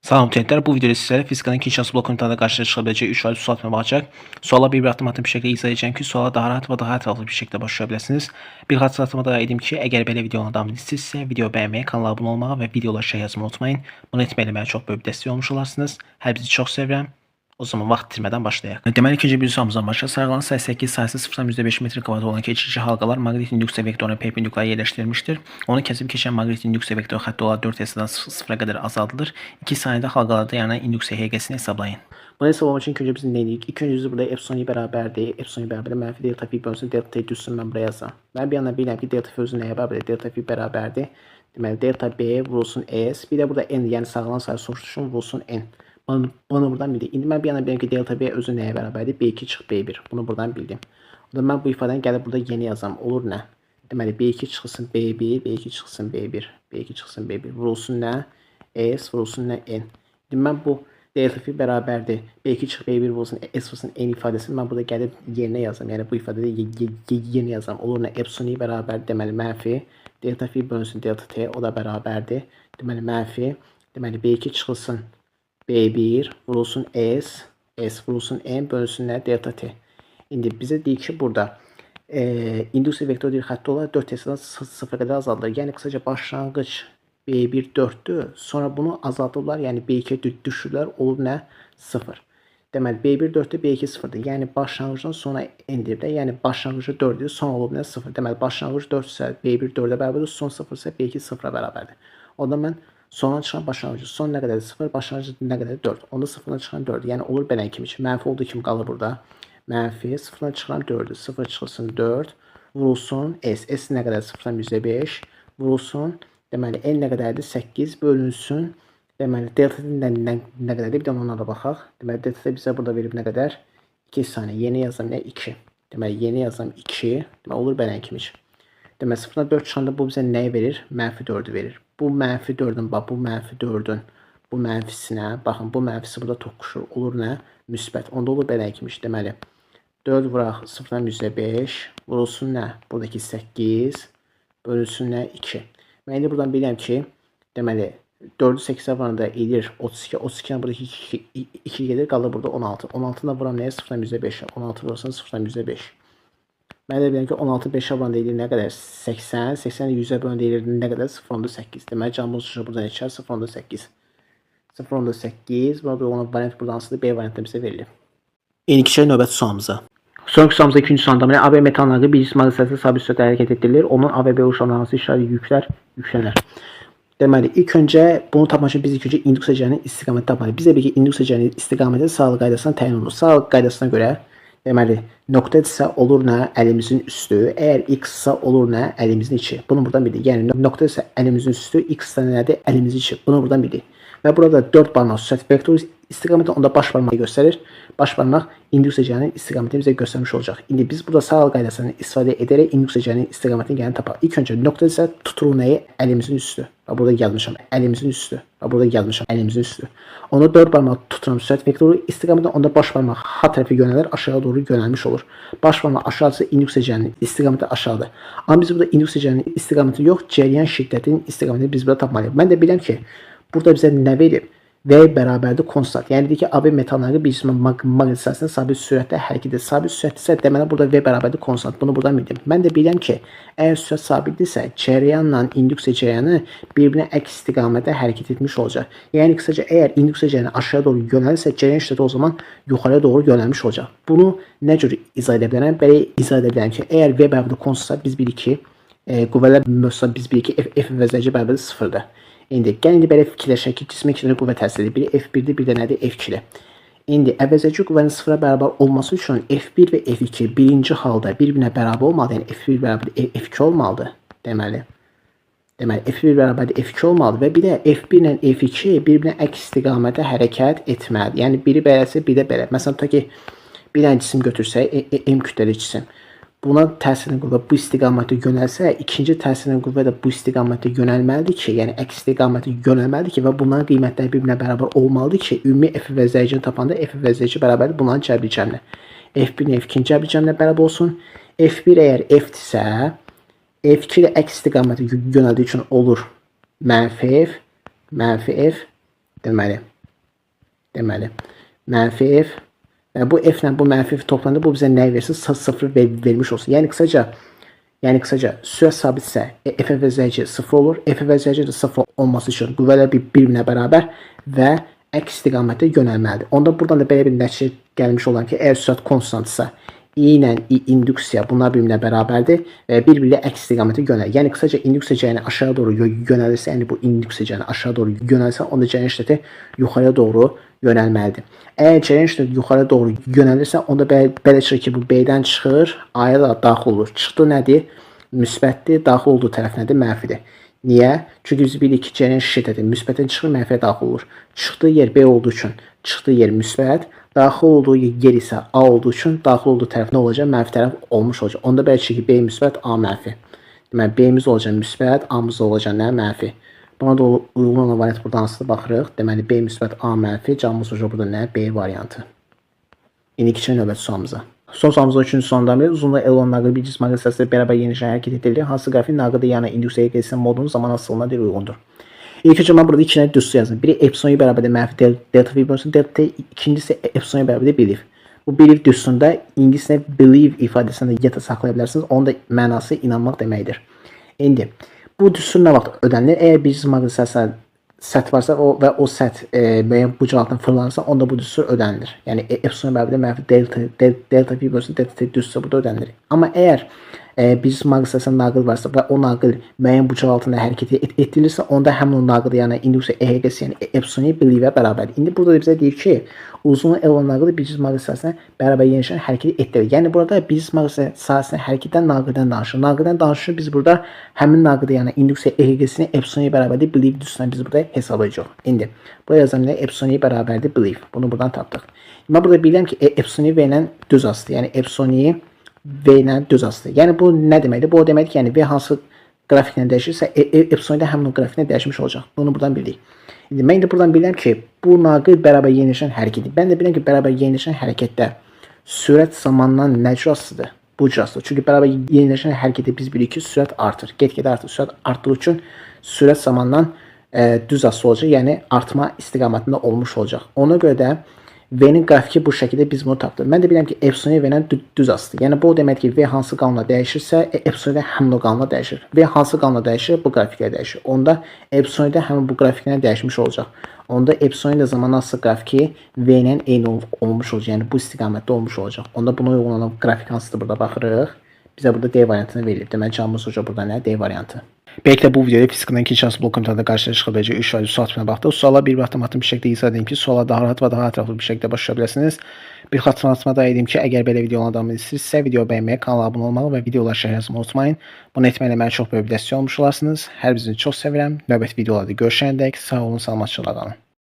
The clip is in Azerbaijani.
Salam tentlər, bu videoda sizlərə fizikanın ikinci şans blok imtahanında qarşıya çıxa biləcək 3 faiz sual tutma baxacaq. Suala bir addım bir şəkildə izah edəcəm ki, suala daha rahat və daha ətraflı bir şəkildə başlaya biləsiniz. Bir xatırlatma da edim ki, əgər belə videonun davamını istəyirsinizsə, video bəyənməyi, kanala abunə olmağı və videolara şərh yazmayı unutmayın. Bunu etməklə mənə çox böyük dəstək olmuş olarsınız. Hər bizi çox sevirəm. O zaman vaxt itirmədən başlayaq. Deməli, ikinci bir sualımızdan başlayaq. Sayılan sayı 8 sayısı 0,5 metr kvadrat olan keçici halqalar maqnit indüksiya vektoruna perpendikular yerləşdirilmişdir. Onu kəsib keçən maqnit indüksiya vektor xətti olaraq 4 hesabdan 0-a qədər azaldılır. 2 saniyədə halqalarda yaranan indüksiya həqiqəsini hesablayın. Bunu hesablamaq üçün ilk öncə biz nə edirik? İlk öncə biz burada epsilon bərabərdir. Epsilon bərabər mənfi delta fi bölünsün delta t düzsün mən buraya yazsam. Mən bir yandan bilirəm ki, delta fi özü nəyə bərabərdir? Delta fi bərabərdir. Deməli, delta b vurulsun s. Bir də burada n, yəni sağlanan sayı soruşsun vurulsun n. Bunu buradan bildim. İndi mən bir yana bilirəm ki, delta b özü nəyə bərabərdir? B2 çıx B1. Bunu buradan bildim. O da mən bu ifadəni gəlib burada yeni yazam. Olur nə? Deməli, B2 çıxsın B1, B2 çıxsın B1, B2 çıxsın B1. Vurulsun nə? S, vurulsun nə? N. İndi mən bu delta fi bərabərdir. B2 çıx B1 vurulsun S vurulsun N ifadəsini mən burada gəlib yerinə yazam. Yəni bu ifadədə yeni yazam. Olur nə? Epsilon bərabərdir. Deməli, mənfi. Delta fi bölünsün delta t. O da bərabərdir. Deməli, mənfi. Deməli, B2 çıxılsın B1 vurulsun S, S vurulsun N bölünsün nə? Delta T. İndi bizə deyir ki, burada indüksiya vektor bir xətti olaraq 4 hesabdan 0-a qədər azaldılır. Yəni, qısaca başlanğıc B1 4'dür. Sonra bunu azaldıblar. Yəni, B2 düşürlər. Olur nə? 0. Deməli, B1 4'dür, B2 0'dır. Yəni, başlanğıcdan sonra endirib də. Yəni, başlanğıcı 4'dür, son olub nə? 0. Deməli, başlanğıc 4 isə B1 4'ə bərabərdir, son 0 isə B2 0'a bərabərdir. Ondan mən sondan çıxan başlanğıcı son nə qədərdir? 0, başlanğıcı nə qədərdir? 4. Onda 0'dan çıxan 4. Yəni olur belə kimi. Mənfi olduğu kimi qalır burada. Mənfi 0'dan çıxan 4'dür. 0 çıxılsın 4. Vurulsun S. S nə qədər? 0'dan %5. Vurulsun. Deməli N nə qədərdir? 8 bölünsün. Deməli delta nə qədərdir? Bir də ona da baxaq. Deməli delta bizə burada verib nə qədər? 2 saniyə. Yeni yazsam nə? 2. Deməli yeni yazsam 2. Deməli olur belə kimi. Deməli 0'dan 4 çıxanda bu bizə nəyi verir? Mənfi 4'ü verir. Bu mənfi 4'ün, bax bu mənfi 4'ün bu mənfisinə, baxın bu mənfisi burada toqquşur. Olur nə? Müsbət. Onda olur belə kimi. Deməli 4 vuraq 0'dan %5 vurulsun nə? Buradakı 8 bölünsün nə? 2. Mən indi buradan bilirəm ki, deməli 4'ü 8'ə vuranda edir 32. 32'dən buradakı 2 gedir, qalır burada 16. 16'dan vuram nəyə? 0'dan %5. 16 vurursan 0'dan %5. Mən də bilirəm ki, 16 5'ə bölündə edir nə qədər? 80. 80'i 100'ə bölündə edir nə qədər? 0.8. Deməli, canımız çıxır burada neçə? 0.8. 0.8. Burada olan variant buradan hansıdır? B variantı bizə verilir. İndi keçək növbəti sualımıza. Sonraki sualımızda ikinci sualda deməli, A və metalları bir cisim arasında sabit sürətlə hərəkət etdirilir. Onun A və B uçlarına hansı işarə yüklər yüklənər? Deməli, ilk öncə bunu tapmaq üçün biz ilk öncə indüksiya cərəyanının istiqaməti tapmalıyıq. Bizə bir ki, indüksiya cərəyanının istiqaməti sağlıq qaydasına təyin olunur. Sağlıq qaydasına görə deməli, nöqtə isə olur nə? Əlimizin üstü. Əgər x isə olur nə? Əlimizin içi. Bunu buradan bildik. Yəni, nöqtə isə əlimizin üstü, x isə nədir? Əlimizin içi. Bunu buradan bildik. Və burada 4 barmaq sürət vektoru istiqaməti onda baş barmağı göstərir. Baş barmaq indüksiya cərəyanının istiqamətini bizə göstərmiş olacaq. İndi biz burada sağlıq qaydasını istifadə edərək indüksiya cərəyanının istiqamətini gəlin tapaq. İlk öncə nöqtə isə tuturul nəyi? Əlimizin üstü. Və burada yazmışam. Əlimizin üstü. Və burada yazmışam. Əlimizin üstü. Onda 4 barmaq tutulan sürət vektoru istiqaməti onda baş barmaq H tərəfi yönələr, aşağı doğru yönəlmiş olur. Baş barmaq aşağısı indüksiya cərəyanının istiqaməti aşağıdır. Amma biz burada indüksiya cərəyanının istiqaməti yox, cərəyan şiddətinin istiqamətini biz burada tapmalıyıq. Mən də bilirəm ki, burada bizə nə verib? V bərabərdir konstant. Yəni deyir ki, AB metalları bir cisimə maqnit sahəsində sabit sürətlə hərəkət edir. Sabit sürət isə deməli burada V bərabərdir konstant. Bunu buradan bildim. Mən də bilirəm ki, əgər sürət sabitdirsə, cərəyanla indüksiya cərəyanı bir-birinə əks istiqamətdə hərəkət etmiş olacaq. Yəni qısaca əgər indüksiya cərəyanı aşağı doğru yönəlirsə, cərəyan şiddəti o zaman yuxarıya doğru yönəlmiş olacaq. Bunu nə cür izah edə bilərəm? Belə izah edə bilərəm ki, əgər V bərabərdir konstantsa biz bilirik ki, qüvvələr mövzusunda biz bilirik ki, F vəzəcə bərabərdir 0'dır. İndi gəlin belə fikirləşək ki, cismə iki dənə qüvvə təsir edir. Biri F1'dir, bir də nədir? F2'dir. İndi əvəzəci qüvvənin 0'a bərabər olması üçün F1 və F2 birinci halda bir-birinə bərabər olmalıdır. Yəni F1 bərabərdir F2 olmalıdır. Deməli F1 bərabərdir F2 olmalıdır və bir də F1 ilə F2 bir-birinə əks istiqamətdə hərəkət etməlidir. Yəni biri beləsə, bir də belə. Məsələn, ta ki, bir dənə cisim götürsək, M kütləli cisim. Buna təsirin qüvvə bu istiqamətə yönəlsə, ikinci təsirin qüvvə də bu istiqamətə yönəlməlidir ki, yəni əks istiqamətə yönəlməlidir ki və bunların qiymətləri bir-birinə bərabər olmalıdır ki, ümumi F və Z-cini tapanda F və Z-ci bərabərdir bunların cəbri cəmlə. F1-in F2-nin cəbri cəmlə bərabər olsun. F1 əgər F-dirsə, F2 də əks istiqamətə yönəldiyi üçün olur mənfi F, deməli Deməli, mənfi f və bu f ilə bu mənfi f toplandı. Bu bizə nə versin? 0 vermiş olsun. Yəni qısaca sürət sabitsə f əvəzləyici 0 olur. F əvəzləyici də 0 olması üçün qüvvələr bir-birinə bərabər və əks istiqamətdə yönəlməlidir. Onda buradan da belə bir nəticə gəlmiş olan ki, əgər sürət konstantsa i ilə induksiya bunlar bir-birinə bərabərdir və bir-birilə əks istiqamətə yönəlir. Yəni qısaca induksiya cərəyəni aşağı doğru yönəlirsə, yəni bu induksiya cərəyəni aşağı doğru yönəlirsə, onda cərəyan şiddəti yuxarıya doğru yönəlməlidir. Əgər cərəyan şiddəti yuxarı doğru yönəlirsə, onda belə çıxır ki, bu B-dən çıxır, A-ya da daxil olur. Çıxdı nədir? Müsbətdir, daxil olduğu tərəf nədir? Mənfidir. Niyə? Çünki biz bilirik ki, cərəyan şiddəti müsbətdən çıxır, mənfiyə daxil olur. Çıxdığı yer B olduğu üçün çıxdığı yer müsbət, daxil olduğu yer isə A olduğu üçün daxil olduğu tərəf nə olacaq? Mənfi tərəf olmuş olacaq. Onda belə çıxır ki, B müsbət, A mənfi. Deməli, B-miz olacaq müsbət, A-mız olacaq nə? Mənfi. Buna da uyğun olan variant burada hansıdır baxırıq. Deməli, B müsbət, A mənfi, cavabımız olacaq burada nə? B variantı. İndi keçək növbəti sualımıza. Son sualımızda 3-cü sualında uzunluğu L olan naqil bir cism vasitəsilə bərabər yenişən hərəkət edilir. Hansı qrafik naqildə yana induksiyaya keçsin modunun zaman asılına deyil uyğundur. İlk önce ben burada iki tane düz yazdım. Biri epsilon beraber mənfi delta v bölünsün delta, ikincisi epsilon beraber believe. Bu believe düzsündə İngiliscə believe ifadəsində yata saxlaya bilərsiniz. Onun da mənası inanmaq deməkdir. İndi bu düzsün nə vaxt ödənilir? Əgər bir cism hadisəsi səth varsa və o səth müəyyən bucaqdan fırlanırsa, onda bu düzsün ödənilir. Yəni epsilon beraber mənfi delta v bölünsün delta t düzsə burada ödənilir. Amma əgər bir cism hadisəsində naqil varsa və o naqil müəyyən bucaq altında hərəkət etdirilirsə, onda həmin o naqil yəni induksiya EHG-si, yəni epsilon believe bərabərdir. İndi burada bizə deyir ki, uzunluğu L olan naqili bir cism hadisəsinə bərabər yenişən hərəkət etdirir. Yəni burada bir cism hadisəsində hərəkətdən naqildən danışır. Naqildən danışır, biz burada həmin naqili yəni induksiya EHG-sini epsilon bərabərdir believe düzsünə biz burada hesablayacağıq. İndi buraya yazanlar epsilon bərabərdir believe. Bunu buradan tapdıq. Mən burada bilirəm ki, epsilon V ilə düz asıdır. Yəni epsilon V ilə düz asıdır. Yəni bu nə deməkdir? Bu o deməkdir ki, yəni V hansı qrafiklə dəyişirsə, epsilon da həmin o qrafiklə dəyişmiş olacaq. Bunu buradan bildik. İndi mən də buradan bilirəm ki, bu naqil bərabər yenişən hərəkətdir. Mən də bilirəm ki, bərabər yenişən hərəkətdə sürət zamandan nə cür asılıdır? Bu cür asılıdır. Çünki bərabər yenişən hərəkətdə biz bilirik ki, sürət artır. Get-gedə artır. Sürət artdığı üçün sürət zamandan düz asılı olacaq. Yəni artma istiqamətində olmuş olacaq. Ona görə də V-nin qrafiki bu şəkildə biz bunu tapdıq. Mən də bilirəm ki, epsilon V ilə düz asıdır. Yəni bu o deməkdir ki, V hansı qanunla dəyişirsə, epsilon də həmin o qanunla dəyişir. V hansı qanunla dəyişir, bu qrafiklə dəyişir. Onda epsilon də həmin bu qrafiklə dəyişmiş olacaq. Onda epsilon da zaman asılı qrafiki V ilə eyni olmuş olacaq. Yəni bu istiqamətdə olmuş olacaq. Onda buna uyğun olan qrafik hansıdır burada baxırıq. Bizə burada D variantını verilib. Deməli cavabımız olacaq burada nə? D variantı. Belki de bu videoda fizikdən 2 şans blok komitədə qarşıya çıxa biləcək 3 və sual tipinə baxdıq. Suala bir matematik bir şəkildə izah edeyim ki, suala daha rahat və daha ətraflı bir şəkildə başlaya biləsiniz. Bir xatırlatma da edeyim ki, əgər belə videoların davamını istəyirsinizsə, video bəyənməyə, kanala abunə olmağı və videolar şərh yazmayı unutmayın. Bunu etməklə mənə çox böyük bir dəstək olmuş olarsınız. Hər birinizi çox sevirəm. Növbəti videolarda görüşəndək sağ olun, salamatçılıqla qalın.